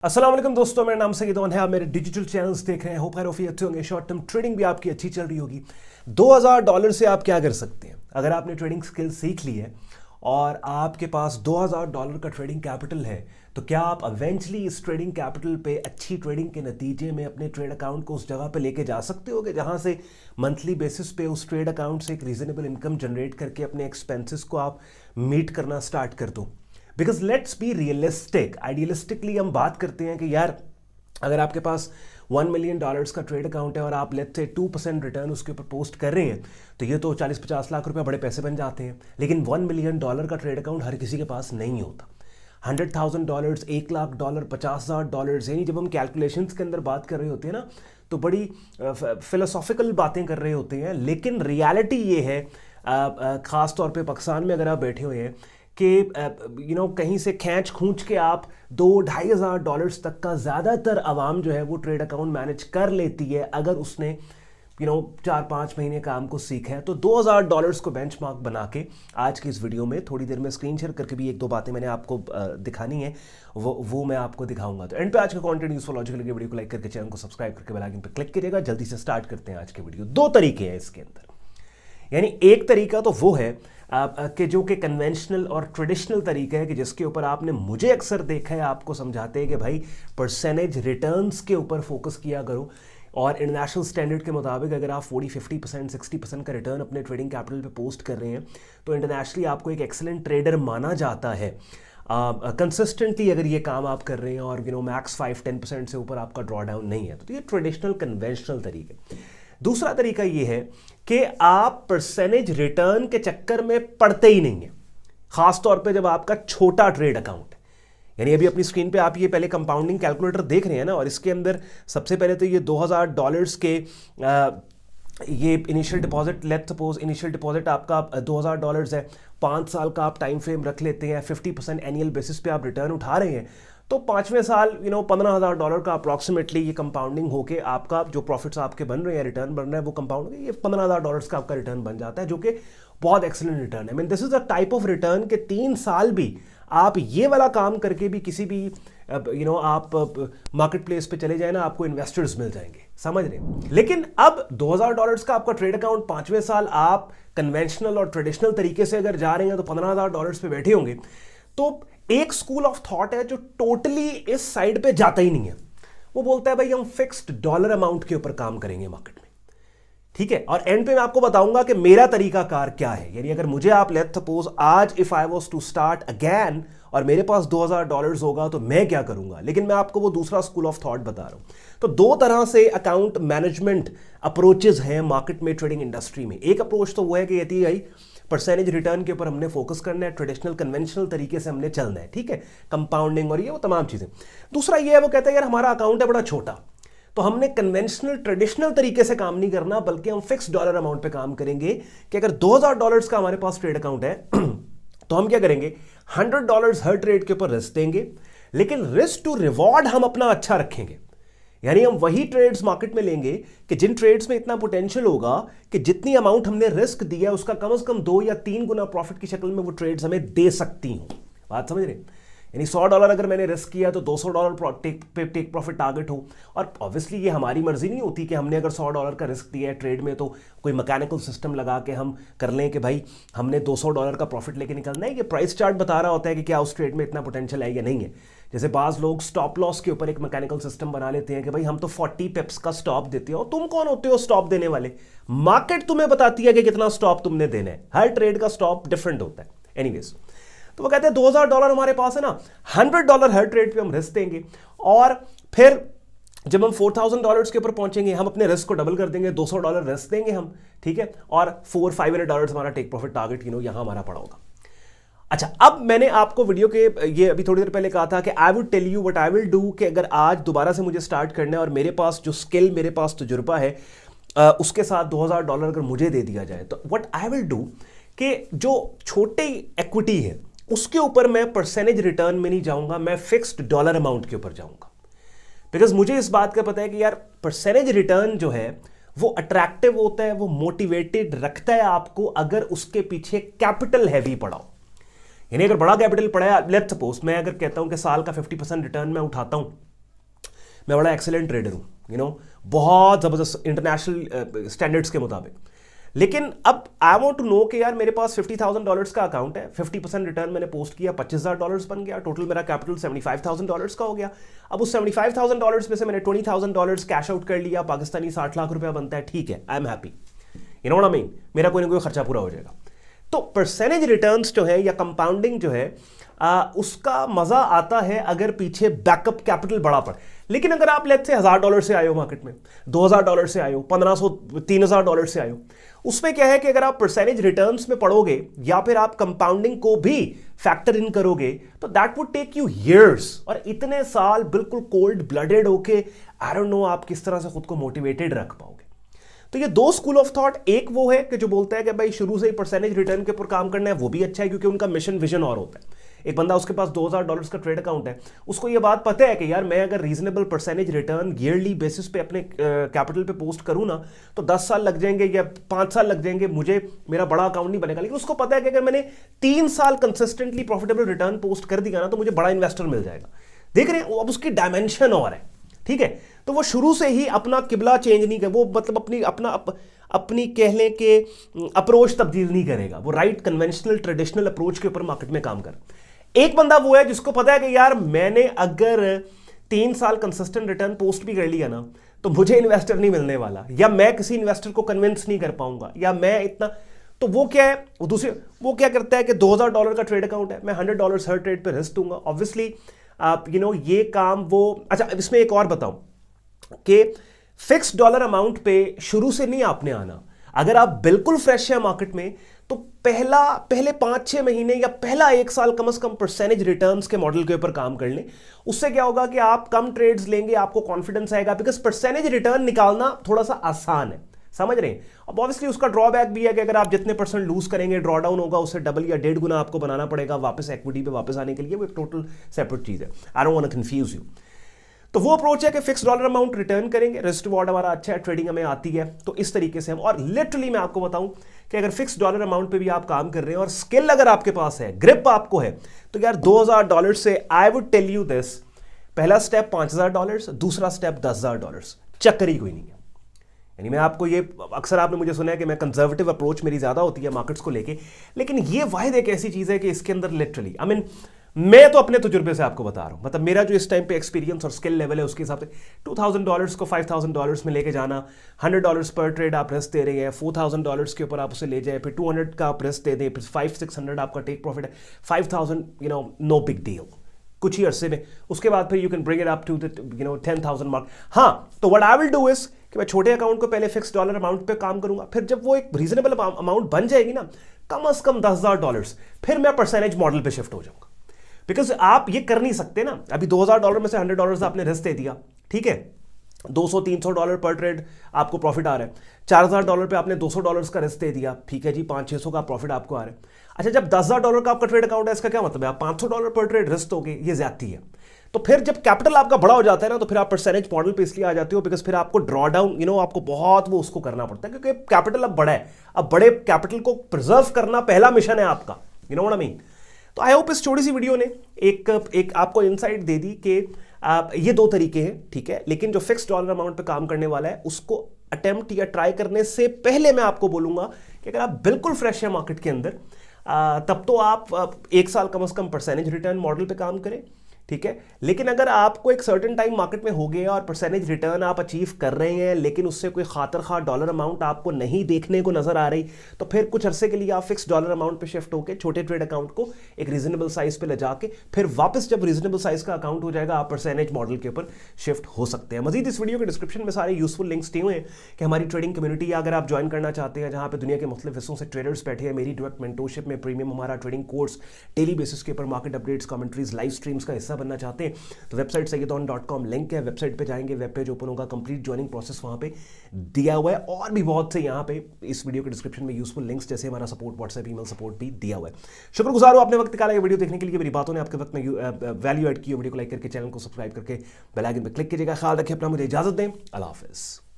अस्सलाम वालेकुम दोस्तों, मेरा नाम सईद है। आप मेरे डिजिटल चैनल्स देख रहे हैं। होप खैर अच्छे होंगे। शॉर्ट टर्म ट्रेडिंग भी आपकी अच्छी चल रही होगी। $2000 से आप क्या कर सकते हैं? अगर आपने ट्रेडिंग स्किल सीख ली है और आपके पास $2000 का ट्रेडिंग कैपिटल है, तो क्या आप इवेंचुअली इस ट्रेडिंग कैपिटल पे अच्छी ट्रेडिंग के नतीजे में अपने ट्रेड अकाउंट को उस जगह पे लेके जा सकते होगे जहां से मंथली बेसिस पे उस ट्रेड अकाउंट से एक रीजनेबल इनकम जनरेट करके अपने एक्सपेंसेस को आप मीट करना स्टार्ट कर दो? Because let's be realistic. Idealistically हम बात करते हैं कि यार, अगर आपके पास $1 मिलियन का ट्रेड अकाउंट है और आप लेट्स से 2% रिटर्न उसके ऊपर पोस्ट कर रहे हैं, तो ये तो 40-50 लाख रुपए बड़े पैसे बन जाते हैं। लेकिन $1 मिलियन का ट्रेड अकाउंट हर किसी के पास नहीं होता। $100,000, $1,00,000, $50,000, यानी जब हम कैलकुलेशंस के अंदर बात कर रहे होते हैं ना, तो बड़ी फिलोसॉफिकल बातें कर रहे होते हैं। लेकिन रियलिटी ये है, ख़ास तौर पे पाकिस्तान में अगर आप बैठे हुए हैं कि कहीं से खींच खूंच के आप $2,000-2,500 तक का ज़्यादातर आवाम जो है वो ट्रेड अकाउंट मैनेज कर लेती है अगर उसने 4-5 महीने काम को सीखा है। तो $2,000 को बेंचमार्क बना के आज की इस वीडियो में थोड़ी देर में स्क्रीन शेयर करके भी एक दो बातें मैंने आपको दिखानी है, वो मैं आपको दिखाऊंगा। तो एंड पे आज का कंटेंट यूजफुल लॉजिकल लगे वीडियो को लाइक करके चैनल को सब्सक्राइब करके बेल आइकन पे क्लिक करिएगा। जल्दी से स्टार्ट करते हैं आज के वीडियो। दो तरीके हैं इसके अंदर। यानी एक तरीका तो वो है कि जो कि कन्वेंशनल और ट्रेडिशनल तरीका है कि जिसके ऊपर आपने मुझे अक्सर देखा है आपको समझाते हैं कि भाई परसेंटेज रिटर्न्स के ऊपर फोकस किया करो, और इंटरनेशनल स्टैंडर्ड के मुताबिक अगर आप 40-50% 60% का रिटर्न अपने ट्रेडिंग कैपिटल पे पोस्ट कर रहे हैं तो इंटरनेशनली आपको एक एक्सेलेंट ट्रेडर माना जाता है। कंसिस्टेंटली अगर ये काम आप कर रहे हैं और मैक्स 5-10% से ऊपर आपका ड्रॉ डाउन नहीं है, तो ये ट्रेडिशनल कन्वेंशनल तरीके। दूसरा तरीका ये है कि आप परसेंटेज रिटर्न के चक्कर में पड़ते ही नहीं है, खास तौर पे जब आपका छोटा ट्रेड अकाउंट है। यानी अभी अपनी स्क्रीन पे आप ये पहले कंपाउंडिंग कैलकुलेटर देख रहे हैं ना, और इसके अंदर सबसे पहले तो ये $2,000 के ये initial deposit, let's suppose initial deposit आपका $2,000 है, 5 साल का आप टाइम फ्रेम रख लेते हैं, 50% एनुअल बेसिस पे आप रिटर्न उठा रहे हैं, तो 5वें साल $15,000 का अप्रॉक्सीमेटली ये कंपाउंडिंग होके आपका जो प्रॉफिट्स आपके बन रहे हैं, रिटर्न बन रहा है, वो कंपाउंड ये $15,000 का आपका रिटर्न बन जाता है, जो कि बहुत एक्सीलेंट रिटर्न है। This is a type of return के 3 साल भी आप ये वाला काम करके भी किसी भी आप मार्केट प्लेस पे चले जाए ना, आपको इन्वेस्टर्स मिल जाएंगे, समझ रहे। लेकिन अब $2,000 का आपका ट्रेड अकाउंट 5वें साल आप कन्वेंशनल और ट्रेडिशनल तरीके से अगर जा रहे हैं तो $15,000 पे बैठे होंगे। तो एक स्कूल ऑफ थॉट है जो टोटली इस साइड पे जाता ही नहीं है, वो बोलता है भाई हम फिक्स्ड डॉलर अमाउंट के ऊपर काम करेंगे मार्केट में, ठीक है। और एंड पे मैं आपको बताऊंगा कि मेरा तरीका कार क्या है। यानी अगर मुझे आप लेट्स सपोज आज if I was to start again और मेरे पास $2,000 होगा तो मैं क्या करूंगा, लेकिन मैं आपको वो दूसरा स्कूल ऑफ थॉट बता रहा हूं। तो दो तरह से अकाउंट मैनेजमेंट अप्रोचेस हैं मार्केट में, ट्रेडिंग इंडस्ट्री में। एक अप्रोच तो वो है कि यदि भाई परसेंटेज रिटर्न के ऊपर हमने फोकस करना है, ट्रेडिशनल कन्वेंशनल तरीके से हमने चलना है, ठीक है, कंपाउंडिंग और ये वो तमाम चीजें। दूसरा ये है, वो कहता है यार हमारा अकाउंट है बड़ा छोटा, तो हमने कन्वेंशनल ट्रेडिशनल तरीके से काम नहीं करना, बल्कि हम फिक्स डॉलर अमाउंट पे काम करेंगे कि अगर $2,000 का हमारे पास ट्रेड अकाउंट है तो हम क्या करेंगे, $100 हर ट्रेड के ऊपर रिस्क देंगे, लेकिन रिस्क टू रिवॉर्ड हम अपना अच्छा रखेंगे। यानी हम वही ट्रेड्स मार्केट में लेंगे कि जिन ट्रेड्स में इतना पोटेंशियल होगा कि जितनी अमाउंट हमने रिस्क दिया है उसका कम से कम 2 या 3 गुना प्रॉफिट की शक्ल में वो ट्रेड्स हमें दे सकती हूं। बात समझ रहे? यानी $100 अगर मैंने रिस्क किया तो $200 टेक प्रॉफिट टारगेट हो। और ऑब्वियसली ये हमारी मर्जी नहीं होती कि हमने अगर $100 का रिस्क दिया है ट्रेड में तो कोई मैकेनिकल सिस्टम लगा के हम कर लें कि भाई हमने $200 का प्रॉफिट लेके निकलना है। ये प्राइस चार्ट बता रहा होता है कि क्या उस ट्रेड में इतना पोटेंशियल है या नहीं है। जैसे बाज लोग स्टॉप लॉस के ऊपर एक मैकेनिकल सिस्टम बना लेते हैं कि भाई हम तो 40 पिप्स का स्टॉप देते हो। तुम कौन होते हो स्टॉप देने वाले? मार्केट तुम्हें बताती है कि कितना स्टॉप तुमने देना है। हर ट्रेड का स्टॉप डिफरेंट होता है। एनीवेज, तो वो कहते हैं $2,000 हमारे पास है ना, $100 हर ट्रेड पे हम रिस्क देंगे, और फिर जब हम $4,000 के ऊपर पहुंचेंगे हम अपने रिस्क को डबल कर देंगे, $200 रिस्क देंगे हम, ठीक है, और $400-500 हमारा टेक प्रॉफिट टारगेट यहां हमारा पड़ा होगा। अच्छा, अब मैंने आपको वीडियो के ये अभी थोड़ी देर पहले कहा था कि I will tell you what I will do, कि अगर आज दोबारा से मुझे स्टार्ट करना है और मेरे पास जो स्किल, मेरे पास तजुर्बा है, उसके साथ $2,000 अगर मुझे दे दिया जाए तो व्हाट आई विल डू कि जो छोटी इक्विटी है उसके ऊपर मैं परसेंटेज रिटर्न में नहीं जाऊंगा, मैं फिक्स्ड डॉलर अमाउंट के ऊपर जाऊंगा। बिकॉज मुझे इस बात का पता है कि यार परसेंटेज रिटर्न जो है वो अट्रैक्टिव होता है, वो मोटिवेटेड रखता है आपको अगर उसके पीछे कैपिटल हैवी पड़ा हो। यानी अगर बड़ा कैपिटल पड़ा है, लेट्स सपोज मैं अगर कहता हूं कि साल का 50% रिटर्न मैं उठाता हूं, मैं बड़ा एक्सेलेंट ट्रेडर हूँ, बहुत ज़बरदस्त इंटरनेशनल स्टैंडर्ड्स के मुताबिक। लेकिन अब आई वांट टू नो कि यार मेरे पास $50,000 का अकाउंट है, 50% रिटर्न मैंने पोस्ट किया, $25,000 बन गया, टोटल मेरा कैपिटल $75,000 का हो गया। अब उस $75,000 में से मैंने $20,000 कैश आउट कर लिया, पाकिस्तानी 60 लाख रुपया बनता है, ठीक है, I am happy, you know what I mean, मेरा कोई ना कोई खर्चा पूरा हो जाएगा। तो परसेंटेज रिटर्न्स जो है या कंपाउंडिंग जो है उसका मजा आता है अगर पीछे बैकअप कैपिटल बड़ा पड़े। लेकिन अगर आप लेट्स से $1,000 से आए हो मार्केट में, $2,000 से आए हो, 1500 $3,000 से आए हो, उसमें क्या है कि अगर आप परसेंटेज रिटर्न्स में पढ़ोगे या फिर आप कंपाउंडिंग को भी फैक्टर इन करोगे तो that would take you years, और इतने साल बिल्कुल कोल्ड ब्लडेड होके आई डोंट नो आप किस तरह से खुद को मोटिवेटेड रख पाओगे। तो ये दो स्कूल ऑफ थॉट, एक वो है कि जो बोलता है कि भाई शुरू से ही परसेंटेज रिटर्न के ऊपर काम करना है, वो भी अच्छा है क्योंकि उनका मिशन विजन और होता है। एक बंदा उसके पास $2,000 का ट्रेड अकाउंट है, उसको ये बात पता है कि यार मैं अगर reasonable percentage return yearly basis पे अपने कैपिटल पे पोस्ट करूं ना तो 10 साल लग जाएंगे या 5 साल लग जाएंगे, मुझे मेरा बड़ा अकाउंट नहीं बनेगा। लेकिन उसको पता है कि अगर मैंने 3 साल कंसिस्टेंटली प्रॉफिटेबल रिटर्न पोस्ट कर दिया ना तो मुझे बड़ा इन्वेस्टर मिल जाएगा। देख रहे हैं, अब उसकी डायमेंशन और है, ठीक है। तो वो शुरू से ही अपना किबला चेंज नहीं कर, वो मतलब अपनी कह लें कि अप्रोच तब्दील नहीं करेगा, वो राइट कन्वेंशनल ट्रेडिशनल अप्रोच के ऊपर मार्केट में काम कर। एक बंदा वो है जिसको पता है कि यार मैंने अगर 3 साल कंसिस्टेंट रिटर्न पोस्ट भी कर लिया ना तो मुझे इन्वेस्टर नहीं मिलने वाला, या मैं किसी इन्वेस्टर को कन्विंस नहीं कर पाऊंगा, या मैं इतना, तो वो क्या है, वो क्या करता है कि $2,000 का ट्रेड अकाउंट है, मैं $100 हर ट्रेड पे रिस्क दूंगा। ऑब्वियसली आप ये काम वो, अच्छा इसमें एक और बताऊं कि फिक्स डॉलर अमाउंट पे शुरू से नहीं आपने आना। अगर आप बिल्कुल फ्रेश है मार्केट में तो पहले 5-6 महीने या पहला 1 साल कम से कम परसेंटेज रिटर्न्स के मॉडल के ऊपर काम कर लें। उससे क्या होगा कि आप कम ट्रेड्स लेंगे, आपको कॉन्फिडेंस आएगा, बिकॉज परसेंटेज रिटर्न निकालना थोड़ा सा आसान है, समझ रहे हैं। अब ऑब्वियसली उसका ड्रॉबैक भी है कि अगर आप जितने % लूज करेंगे, ड्रॉ डाउन होगा, उससे डबल या 1.5 गुना आपको बनाना पड़ेगा वापस इक्विटी पे वापस आने के लिए, वो एक टोटल सेपरेट चीज है। I don't want to confuse you. तो वो अप्रोच है कि फिक्स डॉलर अमाउंट रिटर्न करेंगे, रिस्क रिवॉर्ड हमारा अच्छा है, ट्रेडिंग हमें आती है, तो इस तरीके से हम, और लिटरली मैं आपको बताऊं कि अगर फिक्स डॉलर अमाउंट पे भी आप काम कर रहे हैं और स्किल अगर आपके पास है, ग्रिप आपको है, तो यार $2,000 से I would tell you this, पहला स्टेप $5,000, दूसरा स्टेप $10,000, चक्कर ही कोई नहीं है। यानी मैं आपको ये, अक्सर आपने मुझे सुना है कि मैं कंजर्वेटिव अप्रोच मेरी ज्यादा होती है मार्केट्स को लेके, लेकिन ये वाहिद एक ऐसी चीज है कि इसके अंदर लिटरली मैं तो अपने तजुर्बे से आपको बता रहा हूं, मतलब मेरा जो इस टाइम पे एक्सपीरियंस और स्किल लेवल है उसके हिसाब से $2,000 को $5,000 में लेके जाना, $100 पर ट्रेड आप रिस्क दे रहे हैं, $4,000 के ऊपर आप उसे ले जाए, फिर 200 का आप रिस्क दे दें, फिर 500-600 आपका टेक प्रॉफिट है, 5,000 नो बिग डील कुछ ही अरसे में। उसके बाद फिर you can bring it up to the 10,000 mark. हाँ, तो what I will do is कि मैं छोटे अकाउंट को पहले फिक्स डॉलर अमाउंट पे काम करूंगा, फिर जब वो एक रीजनेबल अमाउंट बन जाएगी ना, कम से कम $10,000, फिर मैं परसेंटेज मॉडल पे शिफ्ट हो जाऊंगा। बिकॉज आप ये कर नहीं सकते ना, अभी $2,000 में से $100 आपने रिस्क दे दिया, ठीक है, $200-300 पर ट्रेड आपको प्रॉफिट आ रहा है, $4,000 पे आपने $200 का रिस्क दे दिया, ठीक है जी, 500-600 का प्रॉफिट आपको आ रहा है। अच्छा, जब $10,000 का आपका ट्रेड अकाउंट है, इसका क्या मतलब है, आप $500 पर ट्रेड रिस्क दोगे, ये ज्यादती है। तो फिर जब कैपिटल आपका बड़ा हो जाता है ना, तो फिर आप परसेंटेज मॉडल पे इसलिए आ जाते हो बिकॉज फिर आपको ड्रॉ डाउन आपको बहुत वो उसको करना पड़ता है, क्योंकि कैपिटल अब बड़ा है, अब बड़े कैपिटल को प्रिजर्व करना पहला मिशन है आपका, you know what I mean. तो आई होप इस छोटी सी वीडियो ने एक आपको इनसाइट दे दी कि ये 2 तरीके हैं, ठीक है, लेकिन जो फिक्स डॉलर अमाउंट पे काम करने वाला है उसको अटेम्प्ट या ट्राई करने से पहले मैं आपको बोलूंगा कि अगर आप बिल्कुल फ्रेश है मार्केट के अंदर, तब तो आप 1 साल कम से कम परसेंटेज रिटर्न मॉडल पे काम करें, ठीक है। लेकिन अगर आपको एक सर्टेन टाइम मार्केट में हो गया और परसेंटेज रिटर्न आप अचीव कर रहे हैं, लेकिन उससे कोई खातर खा डॉलर अमाउंट आपको नहीं देखने को नजर आ रही, तो फिर कुछ अरसे के लिए आप फिक्स डॉलर अमाउंट पे शिफ्ट होकर छोटे ट्रेड अकाउंट को एक रीजनेबल साइज पे ले जाके फिर वापस जब रीजनेबल साइज का अकाउंट हो जाएगा, आप परसेंटेज मॉडल के ऊपर शिफ्ट हो सकते हैं। मजीद इस वीडियो के डिस्क्रिप्शन में सारे यूजफुल लिंक्स दिए हुए हैं कि हमारी ट्रेडिंग कम्युनिटी अगर आप ज्वाइन करना चाहते हैं, जहां पे दुनिया के मुख्तलिफ हिस्सों से ट्रेडर्स बैठे हैं, मेरी डायरेक्ट मेंटोरशिप में प्रीमियम हमारा ट्रेडिंग कोर्स डेली बेसिस के ऊपर market updates, commentaries, live streams का हिस्सा बनना चाहते हैं, तो वेबसाइट sayyidon.com लिंक है, वेबसाइट पे जाएंगे, वेब पेज ओपन होगा, कंप्लीट ज्वाइनिंग प्रोसेस वहां पे दिया हुआ है, और भी बहुत से यहाँ पे इस वीडियो के डिस्क्रिप्शन में यूजफुल लिंक्स जैसे हमारा सपोर्ट, व्हाट्सएप, ईमेल सपोर्ट भी दिया हुआ है। शुक्रगुजार हूं आपने वक्त निकाला वीडियो देखने के लिए, मेरी बातों ने आपके वक्त में वैल्यू ऐड की, वीडियो को लाइक करके चैनल को सब्सक्राइब करके बेल आइकन पर क्लिक कीजिएगा। ख्याल रखिए अपना, मुझे इजाजत दें, अल्लाह हाफिज़।